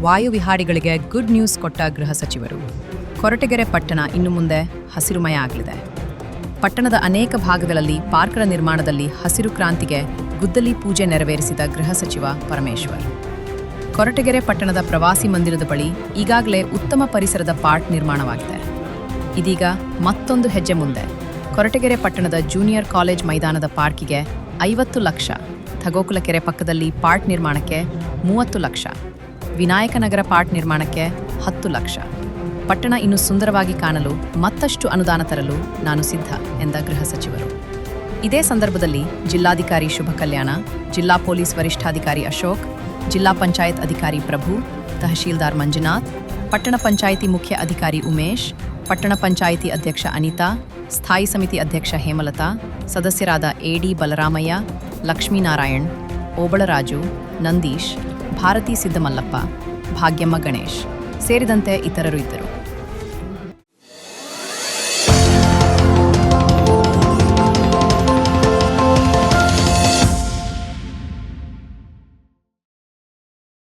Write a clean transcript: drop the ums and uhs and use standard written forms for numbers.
ವಾಯುವಿಹಾರಿಗಳಿಗೆ good news ಕೊಟ್ಟ ಗೃಹ ಸಚಿವರು. ಕೊರಟಗೆರೆ ಪಟ್ಟಣ ಇನ್ನು ಮುಂದೆ ಹಸಿರುಮಯ ಆಗಲಿದೆ. ಪಟ್ಟಣದ ಅನೇಕ ಭಾಗಗಳಲ್ಲಿ ಪಾರ್ಕ್ಗಳ ನಿರ್ಮಾಣದಲ್ಲಿ ಹಸಿರು ಕ್ರಾಂತಿಗೆ ಗುದ್ದಲಿ ಪೂಜೆ ನೆರವೇರಿಸಿದ ಗೃಹ ಸಚಿವ ಪರಮೇಶ್ವರ್. ಕೊರಟಗೆರೆ ಪಟ್ಟಣದ ಪ್ರವಾಸಿ ಮಂದಿರದ ಬಳಿ ಈಗಾಗಲೇ ಉತ್ತಮ ಪರಿಸರದ ಪಾರ್ಕ್ ನಿರ್ಮಾಣವಾಗಿದೆ. ಇದೀಗ ಮತ್ತೊಂದು ಹೆಜ್ಜೆ ಮುಂದೆ. ಕೊರಟಗೆರೆ ಪಟ್ಟಣದ ಜೂನಿಯರ್ ಕಾಲೇಜ್ ಮೈದಾನದ ಪಾರ್ಕಿಗೆ 50 ಲಕ್ಷ, ಥಗೋಕುಲ ಕೆರೆ ಪಕ್ಕದಲ್ಲಿ ಪಾರ್ಕ್ ನಿರ್ಮಾಣಕ್ಕೆ 30 ಲಕ್ಷ, ವಿನಾಯಕನಗರ ಪಾರ್ಕ್ ನಿರ್ಮಾಣಕ್ಕೆ 10 ಲಕ್ಷ. ಪಟ್ಟಣ ಇನ್ನು ಸುಂದರವಾಗಿ ಕಾಣಲು ಮತ್ತಷ್ಟು ಅನುದಾನ ತರಲು ನಾನು ಸಿದ್ಧ ಎಂದ ಗೃಹ ಸಚಿವರು. ಇದೇ ಸಂದರ್ಭದಲ್ಲಿ ಜಿಲ್ಲಾಧಿಕಾರಿ ಶುಭ ಕಲ್ಯಾಣ, ಜಿಲ್ಲಾ ಪೊಲೀಸ್ ವರಿಷ್ಠಾಧಿಕಾರಿ ಅಶೋಕ್, ಜಿಲ್ಲಾ ಪಂಚಾಯತ್ ಅಧಿಕಾರಿ ಪ್ರಭು, ತಹಶೀಲ್ದಾರ್ ಮಂಜುನಾಥ್, ಪಟ್ಟಣ ಪಂಚಾಯಿತಿ ಮುಖ್ಯ ಅಧಿಕಾರಿ ಉಮೇಶ್, ಪಟ್ಟಣ ಪಂಚಾಯಿತಿ ಅಧ್ಯಕ್ಷ ಅನಿತಾ, ಸ್ಥಾಯಿ ಸಮಿತಿ ಅಧ್ಯಕ್ಷ ಹೇಮಲತಾ, ಸದಸ್ಯರಾದ ಎಡಿ ಬಲರಾಮಯ್ಯ, ಲಕ್ಷ್ಮೀನಾರಾಯಣ್, ಓಬಳರಾಜು, ನಂದೀಶ್, ಭಾರತಿ ಸಿದ್ದಮಲ್ಲಪ್ಪ, ಭಾಗ್ಯಮ್ಮ ಗಣೇಶ್ ಸೇರಿದಂತೆ ಇತರರು ಇದ್ದರು.